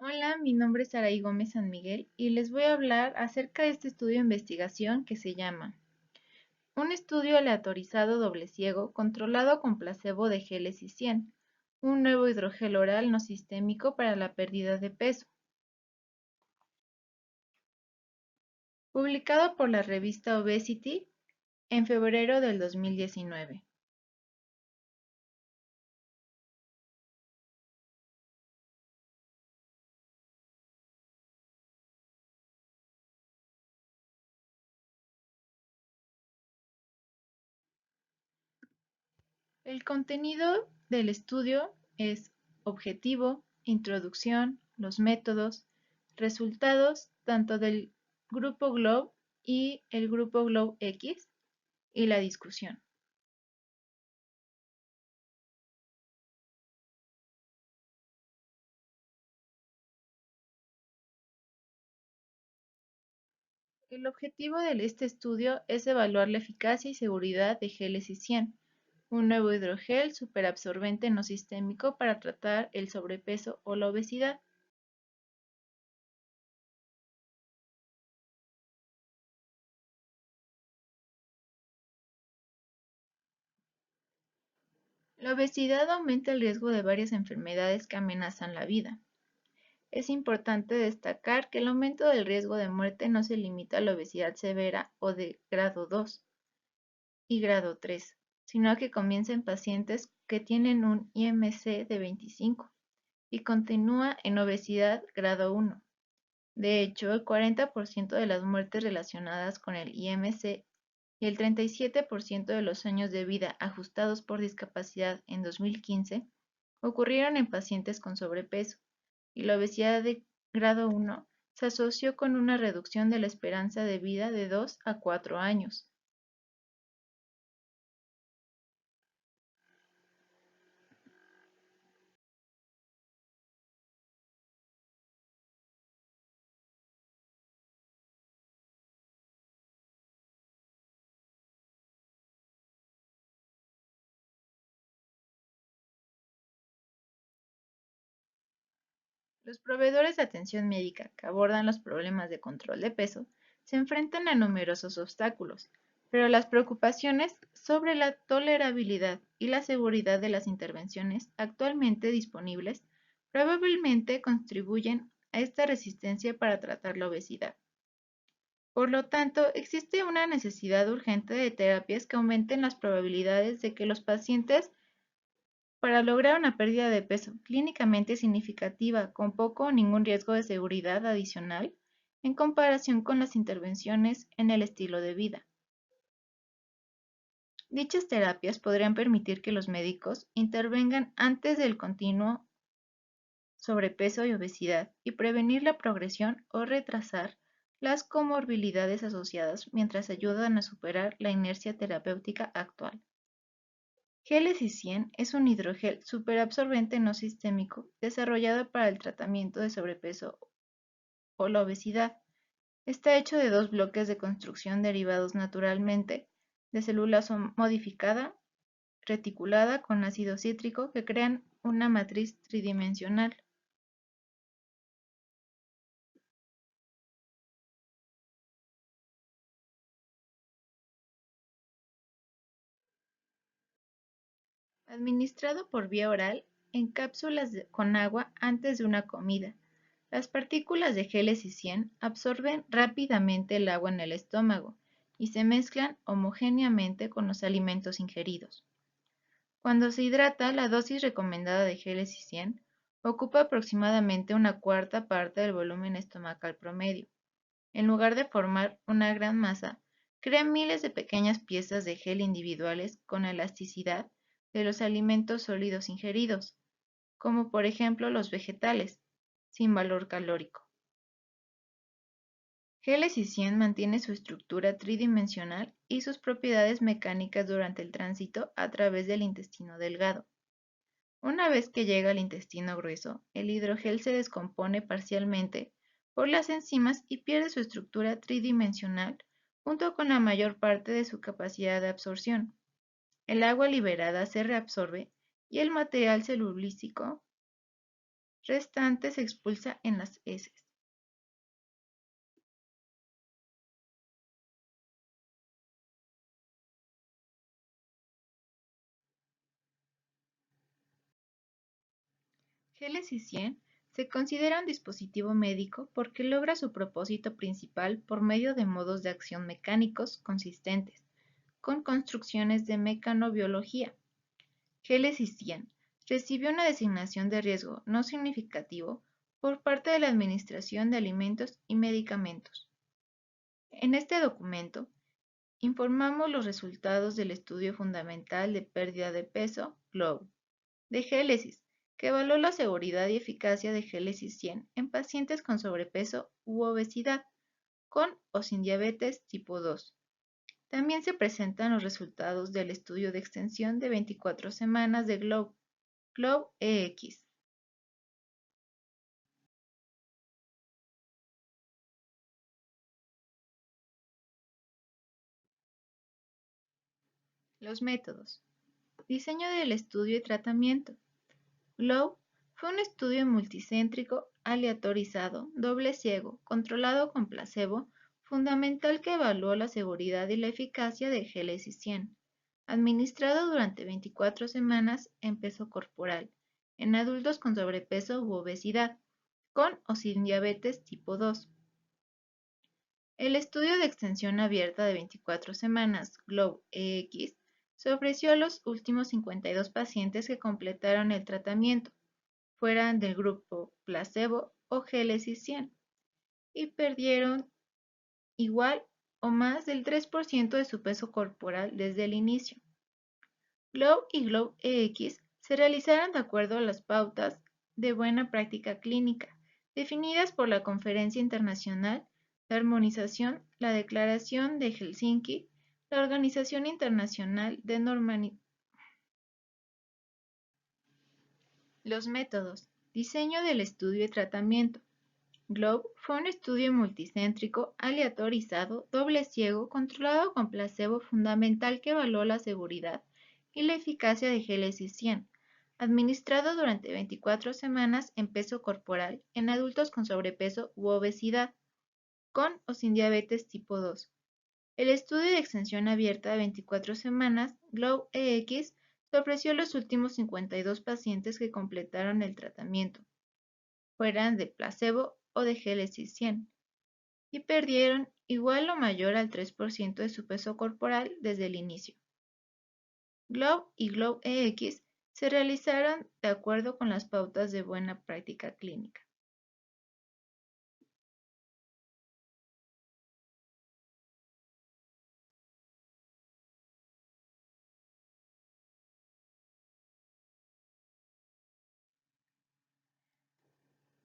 Hola, mi nombre es Saraí Gómez San Miguel y les voy a hablar acerca de este estudio de investigación que se llama un estudio aleatorizado doble ciego controlado con placebo de Gélesis 100, un nuevo hidrogel oral no sistémico para la pérdida de peso, publicado por la revista Obesity en febrero del 2019. El contenido del estudio es objetivo, introducción, los métodos, resultados tanto del grupo GLOBE y el grupo GLOBE X y la discusión. El objetivo de este estudio es evaluar la eficacia y seguridad de Gélesis 100, un nuevo hidrogel superabsorbente no sistémico para tratar el sobrepeso o la obesidad. La obesidad aumenta el riesgo de varias enfermedades que amenazan la vida. Es importante destacar que el aumento del riesgo de muerte no se limita a la obesidad severa o de grado 2 y grado 3, sino que comienza en pacientes que tienen un IMC de 25 y continúa en obesidad grado 1. De hecho, el 40% de las muertes relacionadas con el IMC y el 37% de los años de vida ajustados por discapacidad en 2015 ocurrieron en pacientes con sobrepeso, y la obesidad de grado 1 se asoció con una reducción de la esperanza de vida de 2 a 4 años. Los proveedores de atención médica que abordan los problemas de control de peso se enfrentan a numerosos obstáculos, pero las preocupaciones sobre la tolerabilidad y la seguridad de las intervenciones actualmente disponibles probablemente contribuyen a esta resistencia para tratar la obesidad. Por lo tanto, existe una necesidad urgente de terapias que aumenten las probabilidades de que los pacientes para lograr una pérdida de peso clínicamente significativa con poco o ningún riesgo de seguridad adicional en comparación con las intervenciones en el estilo de vida. Dichas terapias podrían permitir que los médicos intervengan antes del continuo sobrepeso y obesidad y prevenir la progresión o retrasar las comorbilidades asociadas mientras ayudan a superar la inercia terapéutica actual. Gélesis 100 es un hidrogel superabsorbente no sistémico desarrollado para el tratamiento de sobrepeso o la obesidad. Está hecho de dos bloques de construcción derivados naturalmente de células modificada reticulada con ácido cítrico que crean una matriz tridimensional. Administrado por vía oral en cápsulas con agua antes de una comida. Las partículas de Gélesis 100 absorben rápidamente el agua en el estómago y se mezclan homogéneamente con los alimentos ingeridos. Cuando se hidrata, la dosis recomendada de Gélesis 100 ocupa aproximadamente una cuarta parte del volumen estomacal promedio. En lugar de formar una gran masa, crea miles de pequeñas piezas de gel individuales con elasticidad de los alimentos sólidos ingeridos, como por ejemplo los vegetales, sin valor calórico. Gélesis 100 mantiene su estructura tridimensional y sus propiedades mecánicas durante el tránsito a través del intestino delgado. Una vez que llega al intestino grueso, el hidrogel se descompone parcialmente por las enzimas y pierde su estructura tridimensional junto con la mayor parte de su capacidad de absorción. El agua liberada se reabsorbe y el material celulístico restante se expulsa en las heces. Génesis 100 se considera un dispositivo médico porque logra su propósito principal por medio de modos de acción mecánicos consistentes, con construcciones de mecanobiología. Génesis 100 recibió una designación de riesgo no significativo por parte de la Administración de Alimentos y Medicamentos. En este documento, informamos los resultados del estudio fundamental de pérdida de peso, GLOW, de Génesis, que evaluó la seguridad y eficacia de Génesis 100 en pacientes con sobrepeso u obesidad, con o sin diabetes tipo 2. También se presentan los resultados del estudio de extensión de 24 semanas de GLOW, GLOW-EX. Los métodos. Diseño del estudio y tratamiento. GLOW fue un estudio multicéntrico, aleatorizado, doble ciego, controlado con placebo, fundamental que evaluó la seguridad y la eficacia de Génesis 100, administrado durante 24 semanas en peso corporal, en adultos con sobrepeso u obesidad, con o sin diabetes tipo 2. El estudio de extensión abierta de 24 semanas, GLOW-EX, se ofreció a los últimos 52 pacientes que completaron el tratamiento, fueran del grupo placebo o Génesis 100, y perdieron igual o más del 3% de su peso corporal desde el inicio. GLOW y GLOW-EX se realizaron de acuerdo a las pautas de buena práctica clínica, definidas por la Conferencia Internacional de Armonización, la Declaración de Helsinki, la Organización Internacional de Normalización. Los métodos. Diseño del estudio y tratamiento. GLOW fue un estudio multicéntrico, aleatorizado, doble ciego, controlado con placebo fundamental que evaluó la seguridad y la eficacia de Génesis 100, administrado durante 24 semanas en peso corporal en adultos con sobrepeso u obesidad, con o sin diabetes tipo 2. El estudio de extensión abierta de 24 semanas, GLOW-EX, se ofreció a los últimos 52 pacientes que completaron el tratamiento, fueran de placebo o de Génesis 100, y perdieron igual o mayor al 3% de su peso corporal desde el inicio. GLOW y GLOW-EX se realizaron de acuerdo con las pautas de buena práctica clínica.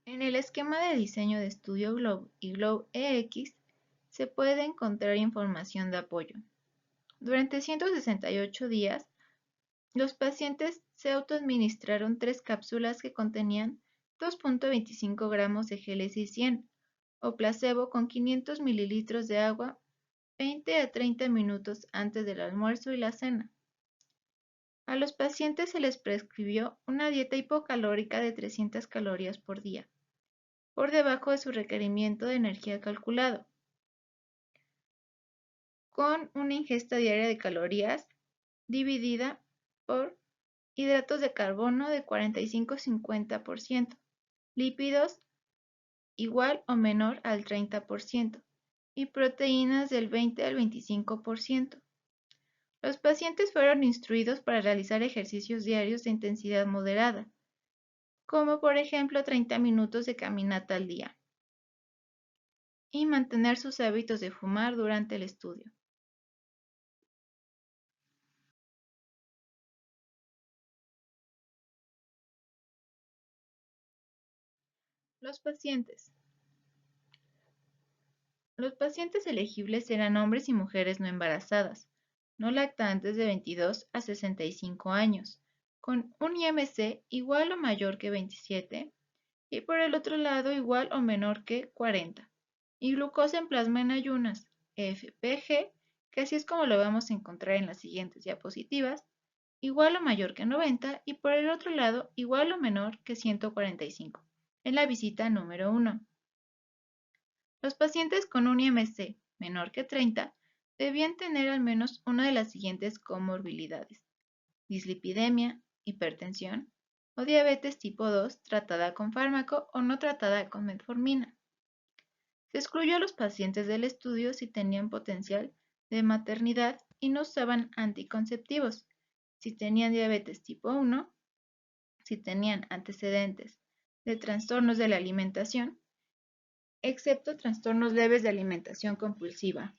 En el esquema de diseño de estudio GLOW y GLOW-EX se puede encontrar información de apoyo. Durante 168 días, los pacientes se autoadministraron 3 cápsulas que contenían 2.25 gramos de Génesis 100 o placebo con 500 mililitros de agua 20 a 30 minutos antes del almuerzo y la cena. A los pacientes se les prescribió una dieta hipocalórica de 300 calorías por día, por debajo de su requerimiento de energía calculado, con una ingesta diaria de calorías dividida por hidratos de carbono de 45-50%, lípidos igual o menor al 30% y proteínas del 20 al 25%. Los pacientes fueron instruidos para realizar ejercicios diarios de intensidad moderada, como por ejemplo 30 minutos de caminata al día, y mantener sus hábitos de fumar durante el estudio. Los pacientes. Los pacientes elegibles eran hombres y mujeres no embarazadas, no lactantes de 22 a 65 años, con un IMC igual o mayor que 27 y por el otro lado igual o menor que 40, y glucosa en plasma en ayunas, FPG, que así es como lo vamos a encontrar en las siguientes diapositivas, igual o mayor que 90 y por el otro lado igual o menor que 145. en la visita número 1. Los pacientes con un IMC menor que 30 debían tener al menos una de las siguientes comorbilidades: dislipidemia, hipertensión o diabetes tipo 2 tratada con fármaco o no tratada con metformina. Se excluyó a los pacientes del estudio si tenían potencial de maternidad y no usaban anticonceptivos, si tenían diabetes tipo 1, si tenían antecedentes de trastornos de la alimentación, excepto trastornos leves de alimentación compulsiva.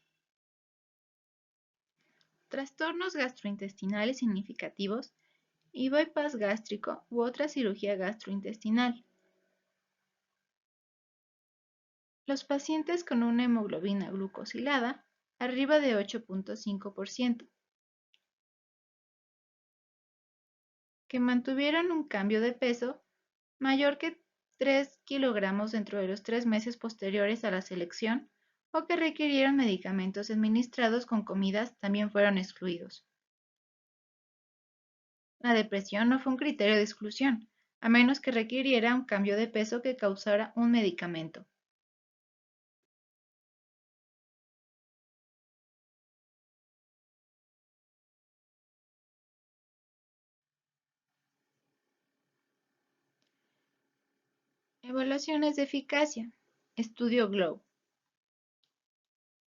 Trastornos gastrointestinales significativos y bypass gástrico u otra cirugía gastrointestinal. Los pacientes con una hemoglobina glucosilada arriba de 8.5%, que mantuvieron un cambio de peso mayor que 3 kilogramos dentro de los 3 meses posteriores a la selección o que requirieron medicamentos administrados con comidas también fueron excluidos. La depresión no fue un criterio de exclusión, a menos que requiriera un cambio de peso que causara un medicamento. Evaluaciones de eficacia. Estudio GLOW.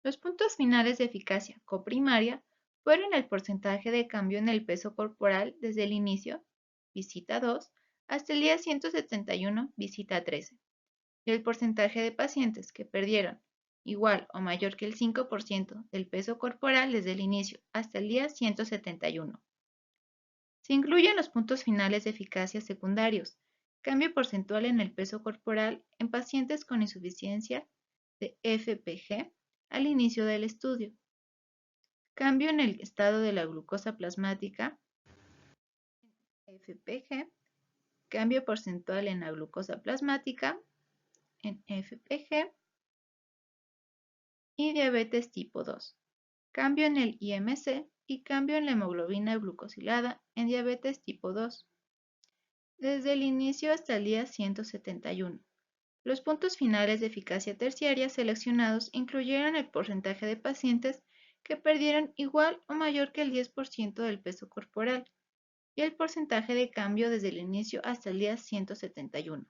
Los puntos finales de eficacia coprimaria fueron el porcentaje de cambio en el peso corporal desde el inicio, visita 2, hasta el día 171, visita 13, y el porcentaje de pacientes que perdieron igual o mayor que el 5% del peso corporal desde el inicio hasta el día 171. Se incluyen los puntos finales de eficacia secundarios, cambio porcentual en el peso corporal en pacientes con insuficiencia de FPG al inicio del estudio, cambio en el estado de la glucosa plasmática FPG, cambio porcentual en la glucosa plasmática en FPG y diabetes tipo 2, cambio en el IMC y cambio en la hemoglobina glucosilada en diabetes tipo 2. Desde el inicio hasta el día 171. Los puntos finales de eficacia terciaria seleccionados incluyeron el porcentaje de pacientes que perdieron igual o mayor que el 10% del peso corporal y el porcentaje de cambio desde el inicio hasta el día 171.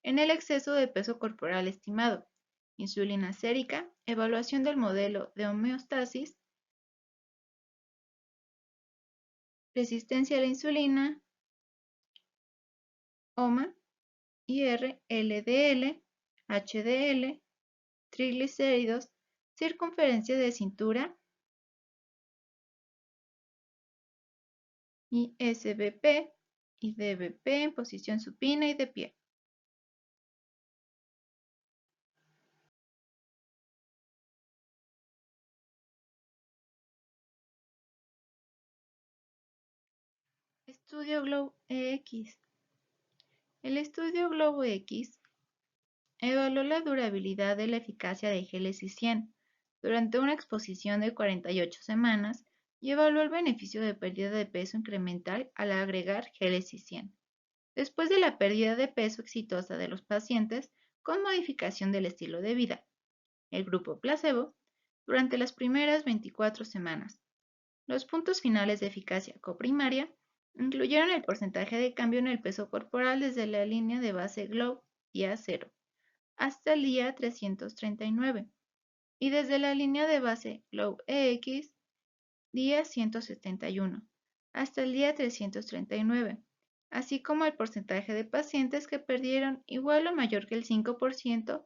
En el exceso de peso corporal estimado, insulina sérica, evaluación del modelo de homeostasis, resistencia a la insulina, OMA, IR, LDL, HDL, triglicéridos, circunferencia de cintura y SBP y DBP en posición supina y de pie. Estudio GLOW-EX. El estudio GLOW-EX evaluó la durabilidad de la eficacia de Génesis 100 durante una exposición de 48 semanas y evaluó el beneficio de pérdida de peso incremental al agregar Génesis 100, después de la pérdida de peso exitosa de los pacientes con modificación del estilo de vida, el grupo placebo, durante las primeras 24 semanas. Los puntos finales de eficacia coprimaria incluyeron el porcentaje de cambio en el peso corporal desde la línea de base GLOW día 0 hasta el día 339 y desde la línea de base GLOW-EX día 171 hasta el día 339, así como el porcentaje de pacientes que perdieron igual o mayor que el 5%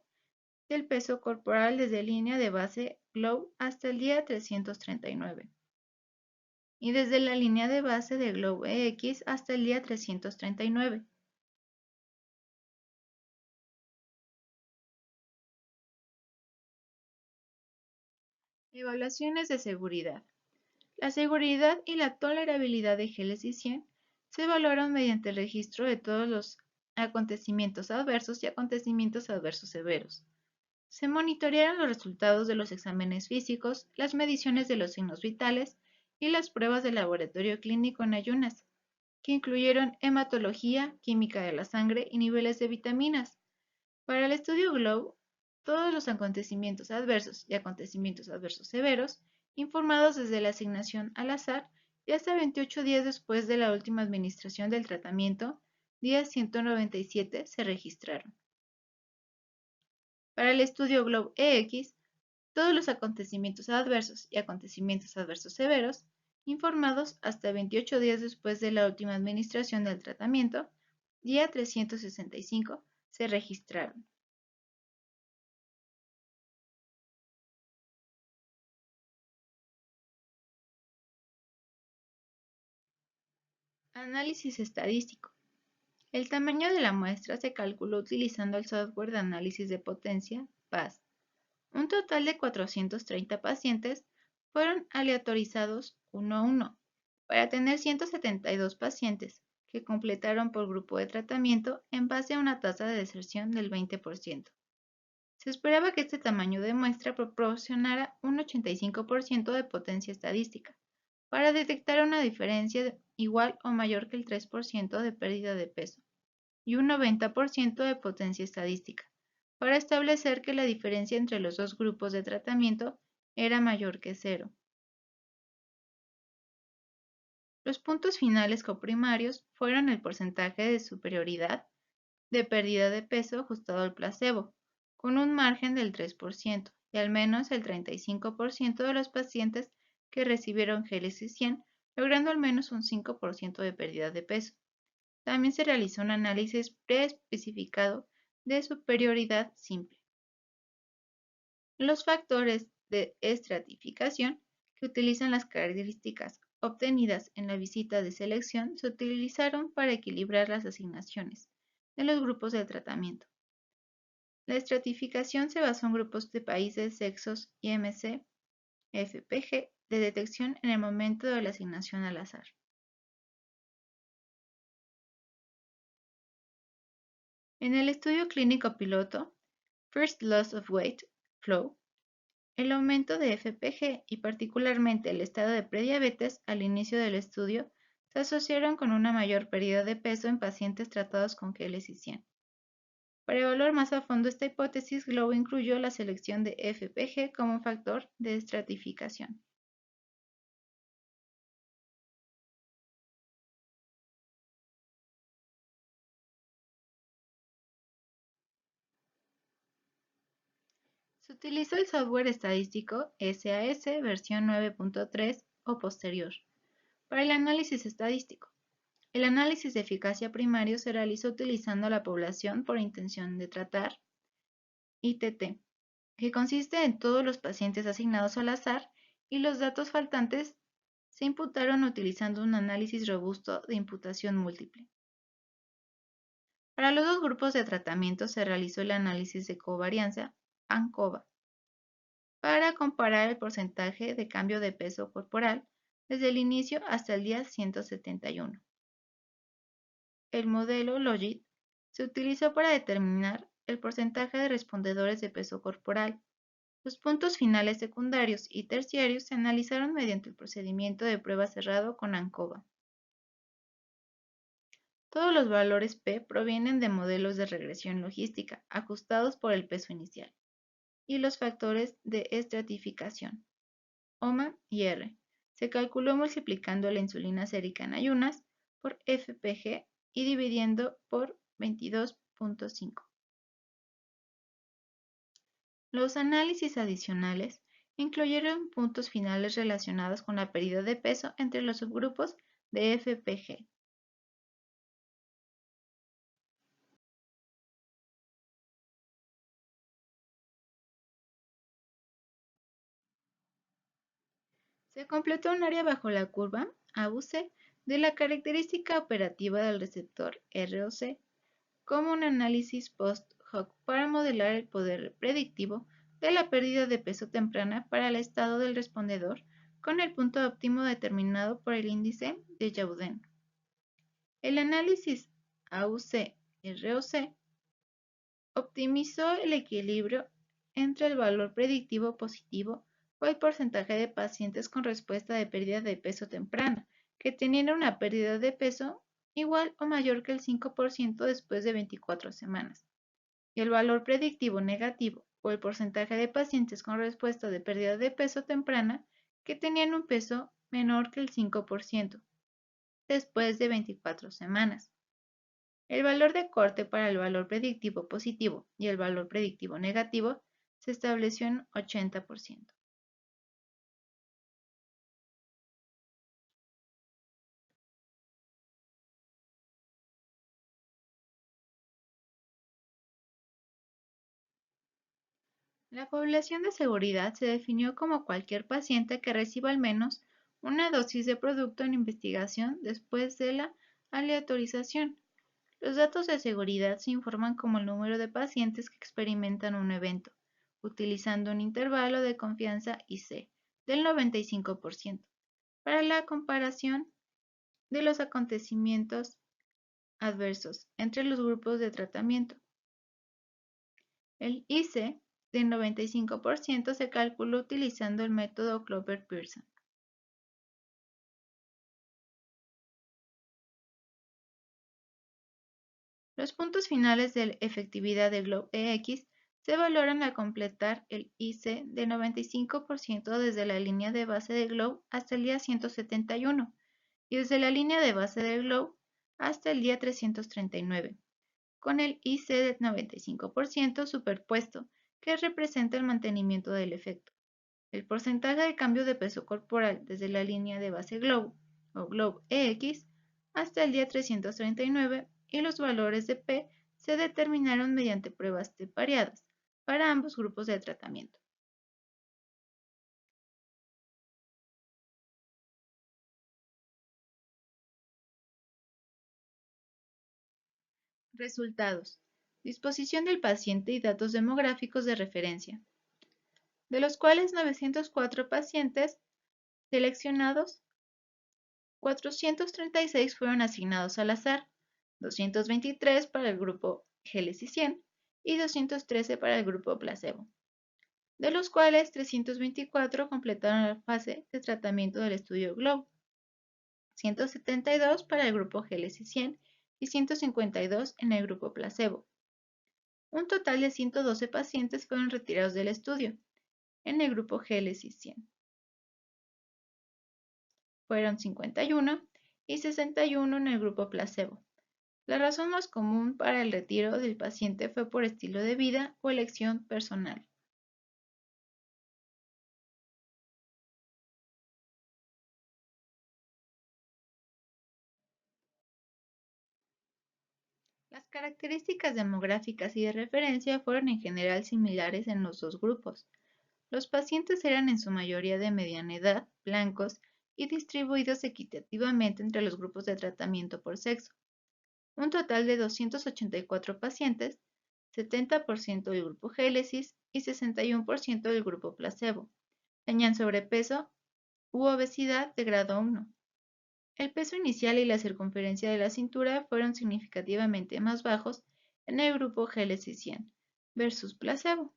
del peso corporal desde línea de base GLOW hasta el día 339 y desde la línea de base de GLOW-EX hasta el día 339. Evaluaciones de seguridad. La seguridad y la tolerabilidad de Génesis 100 se evaluaron mediante el registro de todos los acontecimientos adversos y acontecimientos adversos severos. Se monitorearon los resultados de los exámenes físicos, las mediciones de los signos vitales y las pruebas de laboratorio clínico en ayunas, que incluyeron hematología, química de la sangre y niveles de vitaminas, Para el estudio GLOW, todos los acontecimientos adversos y acontecimientos adversos severos, informados desde la asignación al azar y hasta 28 días después de la última administración del tratamiento, día 197, se registraron. Para el estudio GLOW-EX, todos los acontecimientos adversos y acontecimientos adversos severos, informados hasta 28 días después de la última administración del tratamiento, día 365, se registraron. Análisis estadístico. El tamaño de la muestra se calculó utilizando el software de análisis de potencia, PAS. Un total de 430 pacientes fueron aleatorizados uno a uno, para tener 172 pacientes que completaron por grupo de tratamiento en base a una tasa de deserción del 20%. Se esperaba que este tamaño de muestra proporcionara un 85% de potencia estadística, para detectar una diferencia igual o mayor que el 3% de pérdida de peso, y un 90% de potencia estadística, para establecer que la diferencia entre los dos grupos de tratamiento era mayor que cero. Los puntos finales coprimarios fueron el porcentaje de superioridad de pérdida de peso ajustado al placebo, con un margen del 3%, y al menos el 35% de los pacientes que recibieron Génesis 100, logrando al menos un 5% de pérdida de peso. También se realizó un análisis preespecificado de superioridad simple. Los factores de estratificación que utilizan las características obtenidas en la visita de selección se utilizaron para equilibrar las asignaciones de los grupos de tratamiento. La estratificación se basó en grupos de países, sexos, IMC, FPG de detección en el momento de la asignación al azar. En el estudio clínico piloto First Loss of Weight, FLOW, el aumento de FPG y particularmente el estado de prediabetes al inicio del estudio se asociaron con una mayor pérdida de peso en pacientes tratados con Génesis 100. Para evaluar más a fondo esta hipótesis, GLOW incluyó la selección de FPG como factor de estratificación. Se utilizó el software estadístico SAS versión 9.3 o posterior para el análisis estadístico. El análisis de eficacia primario se realizó utilizando la población por intención de tratar, ITT, que consiste en todos los pacientes asignados al azar, y los datos faltantes se imputaron utilizando un análisis robusto de imputación múltiple. Para los dos grupos de tratamiento se realizó el análisis de covarianza, ANCOVA, para comparar el porcentaje de cambio de peso corporal desde el inicio hasta el día 171. El modelo Logit se utilizó para determinar el porcentaje de respondedores de peso corporal. Los puntos finales secundarios y terciarios se analizaron mediante el procedimiento de prueba cerrado con ANCOVA. Todos los valores P provienen de modelos de regresión logística ajustados por el peso inicial y los factores de estratificación, OMA y R. Se calculó multiplicando la insulina sérica en ayunas por FPG y dividiendo por 22.5. Los análisis adicionales incluyeron puntos finales relacionados con la pérdida de peso entre los subgrupos de FPG. Se completó un área bajo la curva AUC de la característica operativa del receptor ROC, como un análisis post-hoc para modelar el poder predictivo de la pérdida de peso temprana para el estado del respondedor con el punto óptimo determinado por el índice de Youden. El análisis AUC-ROC optimizó el equilibrio entre el valor predictivo positivo o el porcentaje de pacientes con respuesta de pérdida de peso temprana que tenían una pérdida de peso igual o mayor que el 5% después de 24 semanas, y el valor predictivo negativo, o el porcentaje de pacientes con respuesta de pérdida de peso temprana que tenían un peso menor que el 5% después de 24 semanas. El valor de corte para el valor predictivo positivo y el valor predictivo negativo se estableció en 80%. La población de seguridad se definió como cualquier paciente que reciba al menos una dosis de producto en investigación después de la aleatorización. Los datos de seguridad se informan como el número de pacientes que experimentan un evento, utilizando un intervalo de confianza IC del 95% para la comparación de los acontecimientos adversos entre los grupos de tratamiento. El IC de 95% se calculó utilizando el método Clover-Pearson. Los puntos finales de efectividad de GlobeX se valoran al completar el IC de 95% desde la línea de base de Globe hasta el día 171 y desde la línea de base de Globe hasta el día 339, con el IC de 95% superpuesto, que representa el mantenimiento del efecto. El porcentaje de cambio de peso corporal desde la línea de base Globe o GlobeX hasta el día 339 y los valores de P se determinaron mediante pruebas variadas para ambos grupos de tratamiento. Resultados. Disposición del paciente y datos demográficos de referencia, de los cuales 904 pacientes seleccionados, 436 fueron asignados al azar, 223 para el grupo Gélesis 100 y 213 para el grupo placebo, de los cuales 324 completaron la fase de tratamiento del estudio GLOBE, 172 para el grupo Gélesis 100 y 152 en el grupo placebo. Un total de 112 pacientes fueron retirados del estudio en el grupo Gélesis 100. Fueron 51 y 61 en el grupo placebo. La razón más común para el retiro del paciente fue por estilo de vida o elección personal. Las características demográficas y de referencia fueron en general similares en los dos grupos. Los pacientes eran en su mayoría de mediana edad, blancos y distribuidos equitativamente entre los grupos de tratamiento por sexo. Un total de 284 pacientes, 70% del grupo Gélesis y 61% del grupo placebo, tenían sobrepeso u obesidad de grado 1. El peso inicial y la circunferencia de la cintura fueron significativamente más bajos en el grupo Gélesis 100 versus placebo.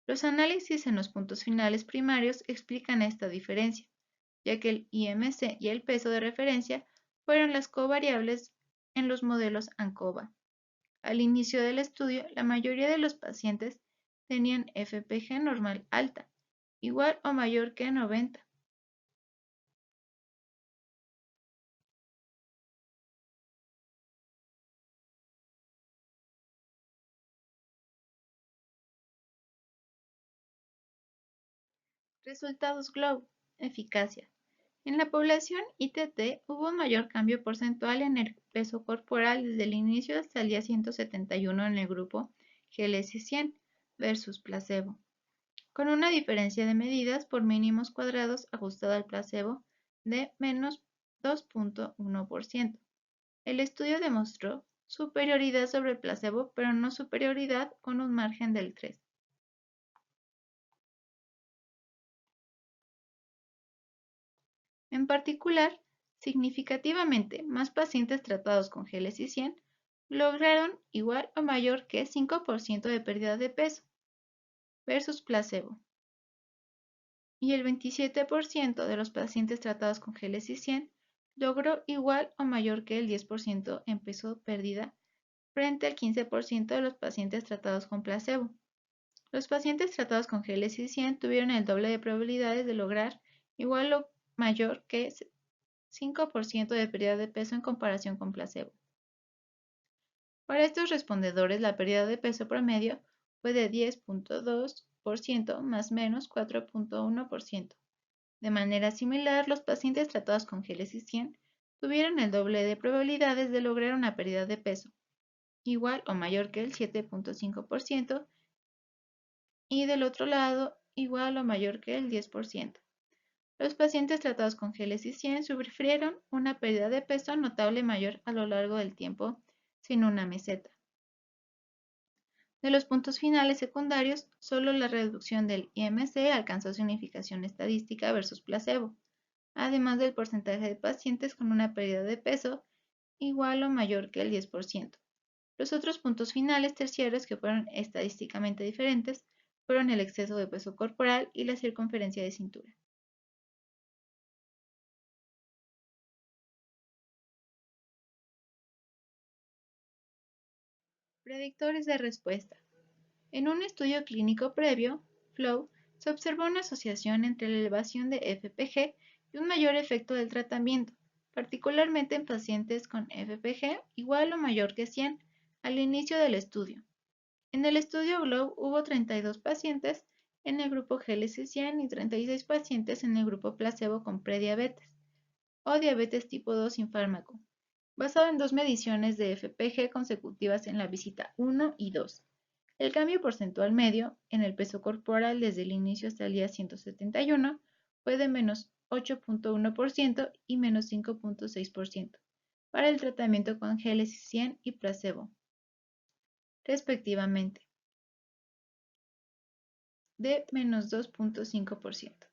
Los análisis en los puntos finales primarios explican esta diferencia, ya que el IMC y el peso de referencia fueron las covariables en los modelos ANCOVA. Al inicio del estudio, la mayoría de los pacientes tenían FPG normal alta, igual o mayor que 90. Resultados GLOBE. Eficacia. En la población ITT hubo un mayor cambio porcentual en el peso corporal desde el inicio hasta el día 171 en el grupo Gélesis 100 versus placebo, con una diferencia de medidas por mínimos cuadrados ajustada al placebo de menos 2.1%. El estudio demostró superioridad sobre el placebo, pero no superioridad con un margen del 3. En particular, significativamente más pacientes tratados con Gélesis 100 lograron igual o mayor que 5% de pérdida de peso versus placebo, y el 27% de los pacientes tratados con Gélesis 100 logró igual o mayor que el 10% en peso pérdida frente al 15% de los pacientes tratados con placebo. Los pacientes tratados con GLS-100 tuvieron el doble de probabilidades de lograr igual o mayor que 5% de pérdida de peso en comparación con placebo. Para estos respondedores, la pérdida de peso promedio fue de 10.2% más menos 4.1%. De manera similar, los pacientes tratados con GLS-100 tuvieron el doble de probabilidades de lograr una pérdida de peso, igual o mayor que el 7.5%, y del otro lado, igual o mayor que el 10%. Los pacientes tratados con GLS-100 sufrieron una pérdida de peso notable mayor a lo largo del tiempo sin una meseta. De los puntos finales secundarios, solo la reducción del IMC alcanzó significación estadística versus placebo, además del porcentaje de pacientes con una pérdida de peso igual o mayor que el 10%. Los otros puntos finales terciarios que fueron estadísticamente diferentes fueron el exceso de peso corporal y la circunferencia de cintura. Predictores de respuesta. En un estudio clínico previo, FLOW, se observó una asociación entre la elevación de FPG y un mayor efecto del tratamiento, particularmente en pacientes con FPG igual o mayor que 100 al inicio del estudio. En el estudio GLOW hubo 32 pacientes en el grupo GLS-100 y 36 pacientes en el grupo placebo con prediabetes o diabetes tipo 2 sin fármaco, basado en dos mediciones de FPG consecutivas en la visita 1 y 2. El cambio porcentual medio en el peso corporal desde el inicio hasta el día 171 fue de menos 8.1% y menos 5.6% para el tratamiento con GLS-100 y placebo, respectivamente, de menos 2.5%.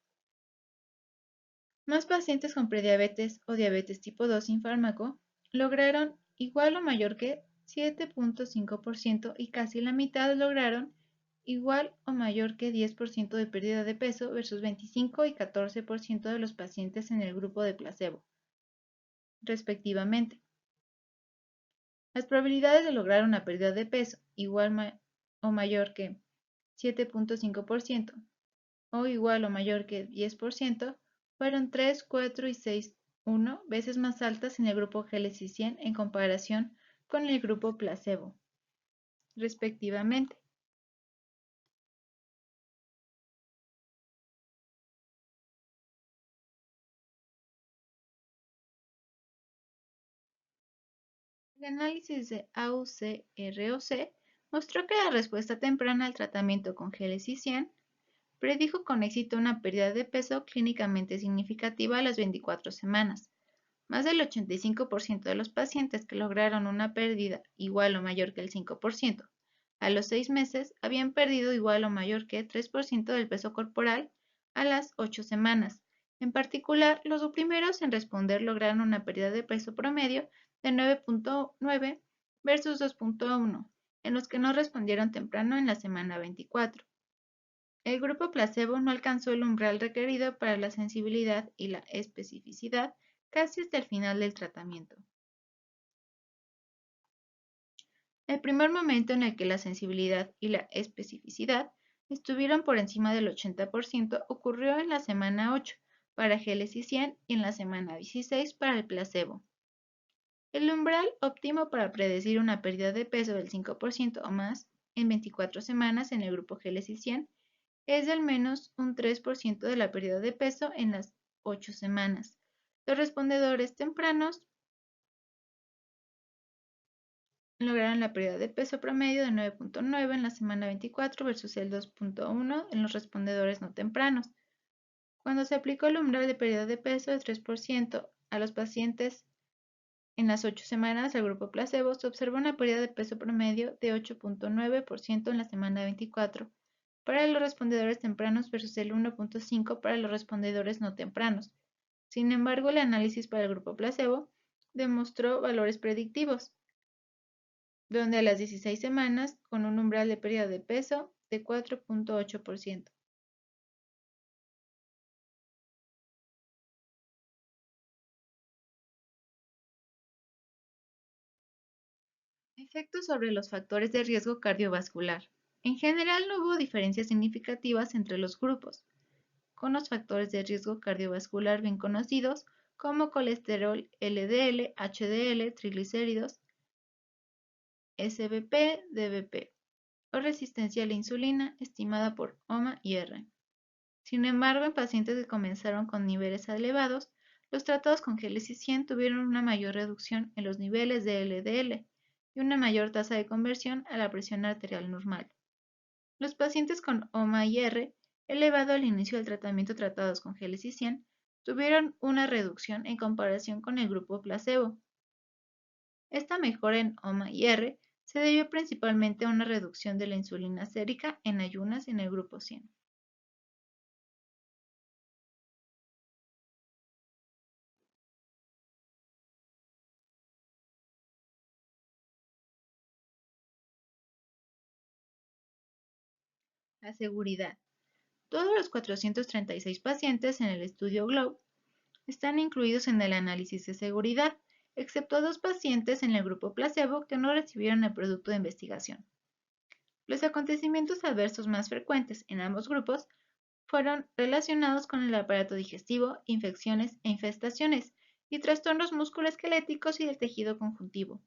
Más pacientes con prediabetes o diabetes tipo 2 sin fármaco lograron igual o mayor que 7.5% y casi la mitad lograron igual o mayor que 10% de pérdida de peso versus 25 y 14% de los pacientes en el grupo de placebo, respectivamente. Las probabilidades de lograr una pérdida de peso igual o mayor que 7.5% o igual o mayor que 10% fueron 3, 4 y 6,1 veces más altas en el grupo GLS-100 en comparación con el grupo placebo, respectivamente. El análisis de AUC-ROC mostró que la respuesta temprana al tratamiento con GLS-100 predijo con éxito una pérdida de peso clínicamente significativa a las 24 semanas. Más del 85% de los pacientes que lograron una pérdida igual o mayor que el 5% a los 6 meses habían perdido igual o mayor que 3% del peso corporal a las 8 semanas. En particular, los primeros en responder lograron una pérdida de peso promedio de 9.9 versus 2.1 en los que no respondieron temprano en la semana 24. El grupo placebo no alcanzó el umbral requerido para la sensibilidad y la especificidad casi hasta el final del tratamiento. El primer momento en el que la sensibilidad y la especificidad estuvieron por encima del 80% ocurrió en la semana 8 para GLS-100 y en la semana 16 para el placebo. El umbral óptimo para predecir una pérdida de peso del 5% o más en 24 semanas en el grupo GLS-100 es de al menos un 3% de la pérdida de peso en las 8 semanas. Los respondedores tempranos lograron la pérdida de peso promedio de 9.9 en la semana 24 versus el 2.1 en los respondedores no tempranos. Cuando se aplicó el umbral de pérdida de peso de 3% a los pacientes en las 8 semanas al grupo placebo, se observó una pérdida de peso promedio de 8.9% en la semana 24 para los respondedores tempranos versus el 1.5 para los respondedores no tempranos. Sin embargo, el análisis para el grupo placebo demostró valores predictivos, donde a las 16 semanas con un umbral de pérdida de peso de 4.8%. Efectos sobre los factores de riesgo cardiovascular. En general no hubo diferencias significativas entre los grupos, con los factores de riesgo cardiovascular bien conocidos como colesterol LDL, HDL, triglicéridos, SBP, DBP, o resistencia a la insulina estimada por OMA y R. Sin embargo, en pacientes que comenzaron con niveles elevados, los tratados con Gélisis-100 tuvieron una mayor reducción en los niveles de LDL y una mayor tasa de conversión a la presión arterial normal. Los pacientes con OMA y R elevado al inicio del tratamiento tratados con Gélisis-100 tuvieron una reducción en comparación con el grupo placebo. Esta mejora en OMA y R se debió principalmente a una reducción de la insulina sérica en ayunas en el grupo 100. La seguridad. Todos los 436 pacientes en el estudio GLOBE están incluidos en el análisis de seguridad, excepto 2 pacientes en el grupo placebo que no recibieron el producto de investigación. Los acontecimientos adversos más frecuentes en ambos grupos fueron relacionados con el aparato digestivo, infecciones e infestaciones, y trastornos musculoesqueléticos y del tejido conjuntivo.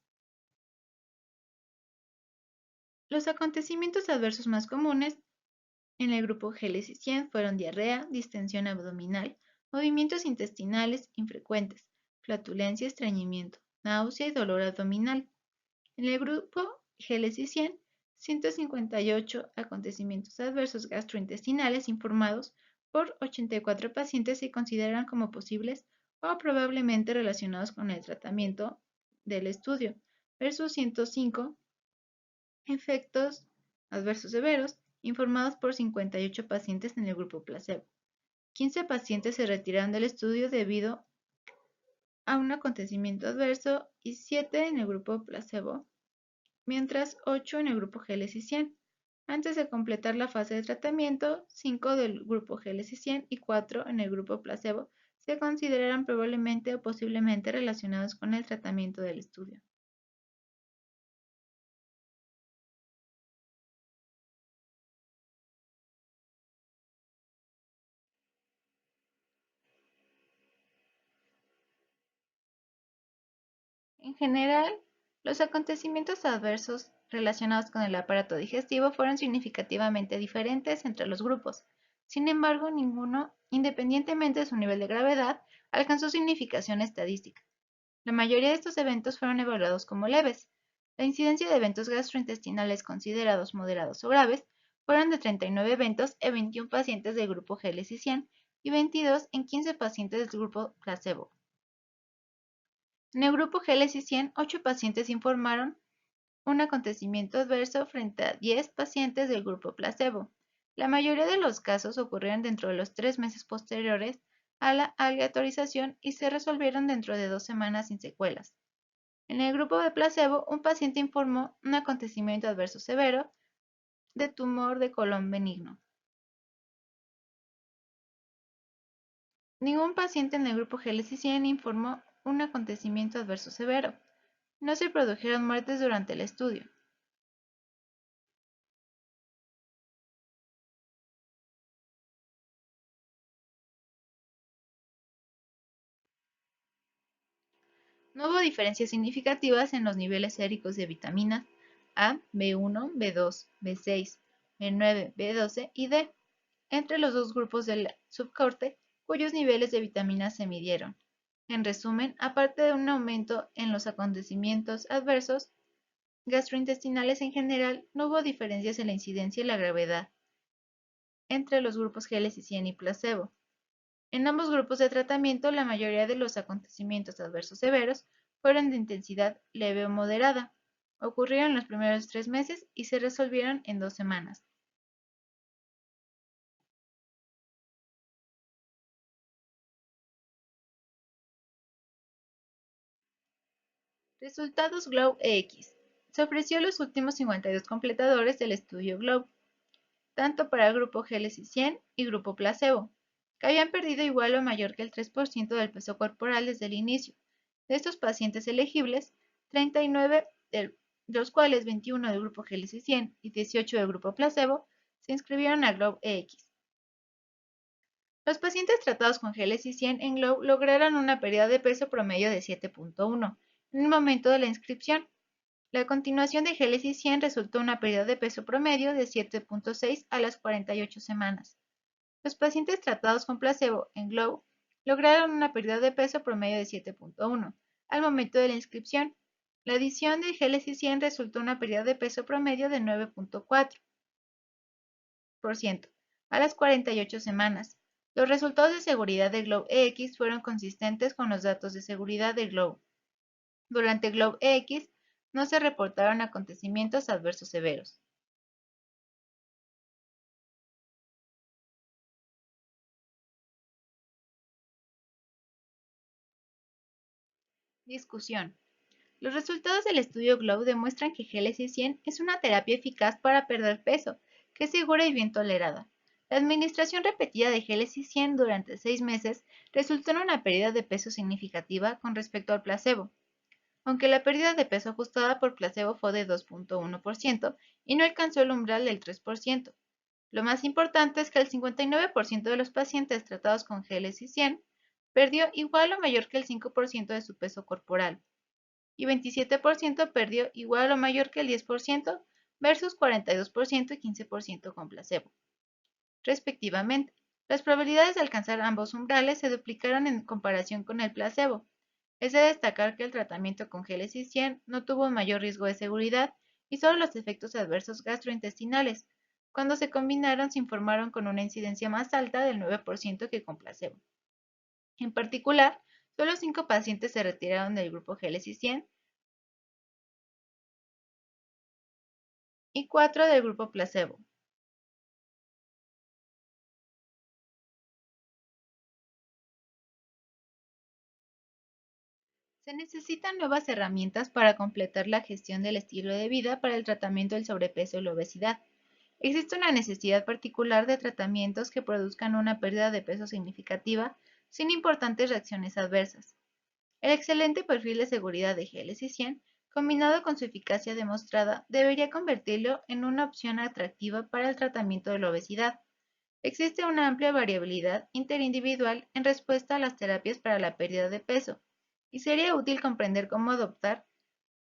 Los acontecimientos adversos más comunes en el grupo Gélisis-100 fueron diarrea, distensión abdominal, movimientos intestinales infrecuentes, flatulencia, estreñimiento, náusea y dolor abdominal. En el grupo Gélisis-100, 158 acontecimientos adversos gastrointestinales informados por 84 pacientes se consideran como posibles o probablemente relacionados con el tratamiento del estudio, versus 105 efectos adversos severos informados por 58 pacientes en el grupo placebo. 15 pacientes se retiraron del estudio debido a un acontecimiento adverso y 7 en el grupo placebo, mientras 8 en el grupo Gélisis-100. Antes de completar la fase de tratamiento, 5 del grupo Gélisis-100 y 4 en el grupo placebo se consideran probablemente o posiblemente relacionados con el tratamiento del estudio. En general, los acontecimientos adversos relacionados con el aparato digestivo fueron significativamente diferentes entre los grupos. Sin embargo, ninguno, independientemente de su nivel de gravedad, alcanzó significación estadística. La mayoría de estos eventos fueron evaluados como leves. La incidencia de eventos gastrointestinales considerados moderados o graves fueron de 39 eventos en 21 pacientes del grupo Gélisis-100 y 22 en 15 pacientes del grupo placebo. En el grupo Gélisis-100, 8 pacientes informaron un acontecimiento adverso frente a 10 pacientes del grupo placebo. La mayoría de los casos ocurrieron dentro de los 3 meses posteriores a la aleatorización y se resolvieron dentro de 2 semanas sin secuelas. En el grupo de placebo, un paciente informó un acontecimiento adverso severo de tumor de colon benigno. Ningún paciente en el grupo Gélisis-100 informó un acontecimiento adverso severo. No se produjeron muertes durante el estudio. No hubo diferencias significativas en los niveles séricos de vitaminas A, B1, B2, B6, B9, B12 y D entre los dos grupos del subcorte cuyos niveles de vitaminas se midieron. En resumen, aparte de un aumento en los acontecimientos adversos gastrointestinales en general, no hubo diferencias en la incidencia y la gravedad entre los grupos Gélisis-100 y placebo. En ambos grupos de tratamiento, la mayoría de los acontecimientos adversos severos fueron de intensidad leve o moderada, ocurrieron en los primeros 3 meses y se resolvieron en 2 semanas. Resultados GLOBE-X. Se ofreció los últimos 52 completadores del estudio GLOBE, tanto para el grupo Gélisis-100 y grupo placebo, que habían perdido igual o mayor que el 3% del peso corporal desde el inicio. De estos pacientes elegibles, 39 del de los cuales 21 del grupo Génesis 100 y 18 del grupo placebo se inscribieron a GLOBE-X. Los pacientes tratados con Génesis 100 en GLOBE lograron una pérdida de peso promedio de 7.1 en el momento de la inscripción. La continuación de Génesis 100 resultó una pérdida de peso promedio de 7.6 a las 48 semanas. Los pacientes tratados con placebo en GLOBE lograron una pérdida de peso promedio de 7.1 al momento de la inscripción. La adición de Génesis 100 resultó una pérdida de peso promedio de 9.4% a las 48 semanas. Los resultados de seguridad de GLOBE-X fueron consistentes con los datos de seguridad de GLOBE. Durante GLOBE-X no se reportaron acontecimientos adversos severos. Discusión. Los resultados del estudio GLOBE demuestran que Génesis 100 es una terapia eficaz para perder peso, que es segura y bien tolerada. La administración repetida de Génesis 100 durante 6 meses resultó en una pérdida de peso significativa con respecto al placebo, aunque la pérdida de peso ajustada por placebo fue de 2.1% y no alcanzó el umbral del 3%. Lo más importante es que el 59% de los pacientes tratados con Génesis 100 perdió igual o mayor que el 5% de su peso corporal y 27% perdió igual o mayor que el 10% versus 42% y 15% con placebo, respectivamente. Las probabilidades de alcanzar ambos umbrales se duplicaron en comparación con el placebo. Es de destacar que el tratamiento con Génesis 100 no tuvo un mayor riesgo de seguridad y solo los efectos adversos gastrointestinales, cuando se combinaron, se informaron con una incidencia más alta del 9% que con placebo. En particular, solo 5 pacientes se retiraron del grupo Génesis 100 y 4 del grupo placebo. Se necesitan nuevas herramientas para completar la gestión del estilo de vida para el tratamiento del sobrepeso y la obesidad. Existe una necesidad particular de tratamientos que produzcan una pérdida de peso significativa sin importantes reacciones adversas. El excelente perfil de seguridad de Génesis 100, combinado con su eficacia demostrada, debería convertirlo en una opción atractiva para el tratamiento de la obesidad. Existe una amplia variabilidad interindividual en respuesta a las terapias para la pérdida de peso, y sería útil comprender cómo adoptar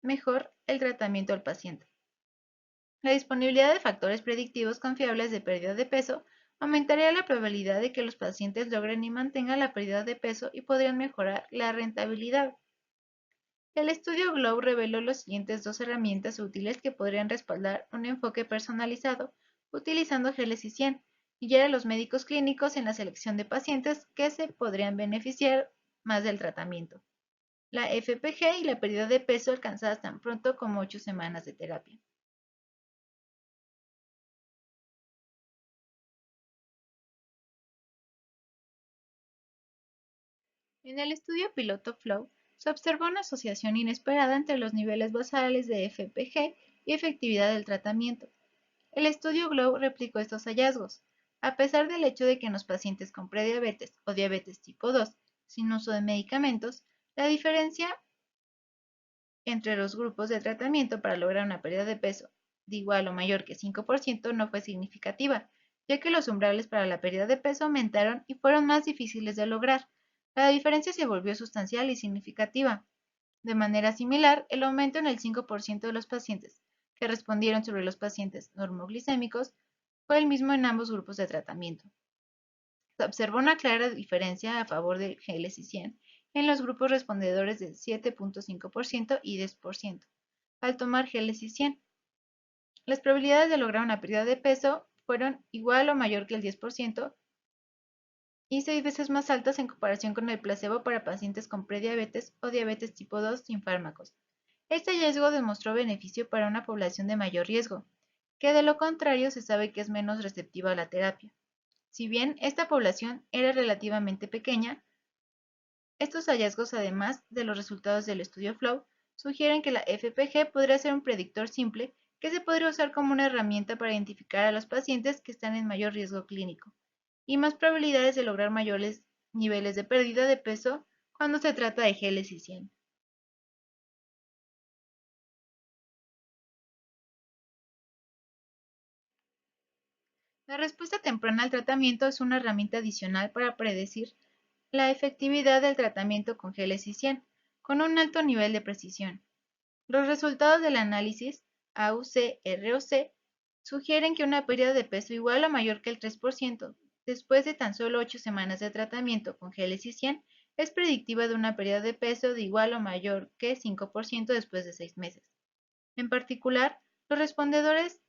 mejor el tratamiento al paciente. La disponibilidad de factores predictivos confiables de pérdida de peso aumentaría la probabilidad de que los pacientes logren y mantengan la pérdida de peso y podrían mejorar la rentabilidad. El estudio GLOBE reveló las siguientes 2 herramientas útiles que podrían respaldar un enfoque personalizado utilizando Génesis 100 y guiar a los médicos clínicos en la selección de pacientes que se podrían beneficiar más del tratamiento. La FPG y la pérdida de peso alcanzadas tan pronto como 8 semanas de terapia. En el estudio piloto FLOW se observó una asociación inesperada entre los niveles basales de FPG y efectividad del tratamiento. El estudio GLOBE replicó estos hallazgos, a pesar del hecho de que en los pacientes con prediabetes o diabetes tipo 2 sin uso de medicamentos, la diferencia entre los grupos de tratamiento para lograr una pérdida de peso de igual o mayor que 5% no fue significativa, ya que los umbrales para la pérdida de peso aumentaron y fueron más difíciles de lograr. La diferencia se volvió sustancial y significativa. De manera similar, el aumento en el 5% de los pacientes que respondieron sobre los pacientes normoglicémicos fue el mismo en ambos grupos de tratamiento. Se observó una clara diferencia a favor de Génesis 100 en los grupos respondedores de 7.5% y 10%. Al tomar Génesis 100, las probabilidades de lograr una pérdida de peso fueron igual o mayor que el 10% y 6 veces más altas en comparación con el placebo para pacientes con prediabetes o diabetes tipo 2 sin fármacos. Este hallazgo demostró beneficio para una población de mayor riesgo, que de lo contrario se sabe que es menos receptiva a la terapia. Si bien esta población era relativamente pequeña, estos hallazgos, además de los resultados del estudio FLOW, sugieren que la FPG podría ser un predictor simple que se podría usar como una herramienta para identificar a los pacientes que están en mayor riesgo clínico y más probabilidades de lograr mayores niveles de pérdida de peso cuando se trata de Génesis 100. La respuesta temprana al tratamiento es una herramienta adicional para predecir la efectividad del tratamiento con geles y 100, con un alto nivel de precisión. Los resultados del análisis AUC-ROC sugieren que una pérdida de peso igual o mayor que el 3% después de tan solo 8 semanas de tratamiento con geles y 100 es predictiva de una pérdida de peso de igual o mayor que 5% después de 6 meses. En particular, los respondedores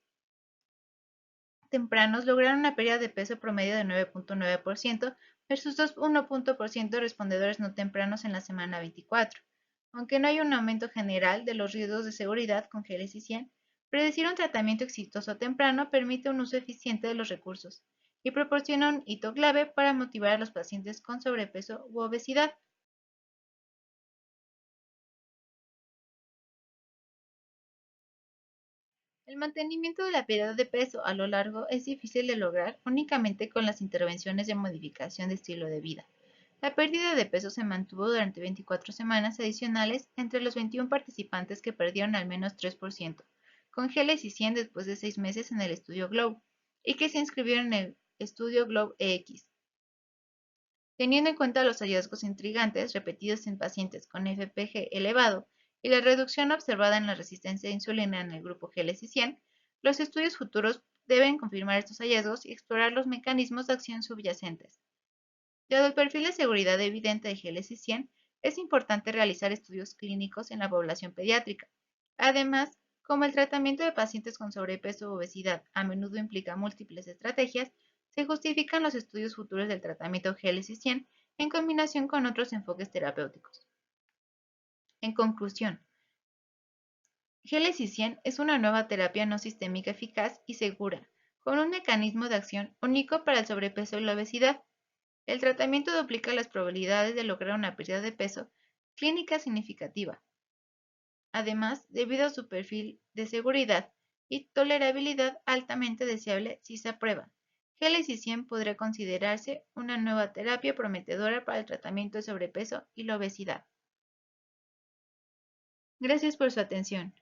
tempranos lograron una pérdida de peso promedio de 9.9% versus 2.1% de respondedores no tempranos en la semana 24. Aunque no hay un aumento general de los riesgos de seguridad con geles y 100, predecir un tratamiento exitoso temprano permite un uso eficiente de los recursos y proporciona un hito clave para motivar a los pacientes con sobrepeso u obesidad. El mantenimiento de la pérdida de peso a lo largo es difícil de lograr únicamente con las intervenciones de modificación de estilo de vida. La pérdida de peso se mantuvo durante 24 semanas adicionales entre los 21 participantes que perdieron al menos 3%, con geles y 100 después de 6 meses en el estudio GLOW, y que se inscribieron en el estudio GLOW EX. Teniendo en cuenta los hallazgos intrigantes repetidos en pacientes con FPG elevado y la reducción observada en la resistencia a insulina en el grupo geles y 100, los estudios futuros deben confirmar estos hallazgos y explorar los mecanismos de acción subyacentes. Dado el perfil de seguridad evidente de geles y 100, es importante realizar estudios clínicos en la población pediátrica. Además, como el tratamiento de pacientes con sobrepeso u obesidad a menudo implica múltiples estrategias, se justifican los estudios futuros del tratamiento geles y 100 en combinación con otros enfoques terapéuticos. En conclusión, geles y 100 es una nueva terapia no sistémica eficaz y segura, con un mecanismo de acción único para el sobrepeso y la obesidad. El tratamiento duplica las probabilidades de lograr una pérdida de peso clínica significativa. Además, debido a su perfil de seguridad y tolerabilidad altamente deseable si se aprueba, geles y 100 podría considerarse una nueva terapia prometedora para el tratamiento de sobrepeso y la obesidad. Gracias por su atención.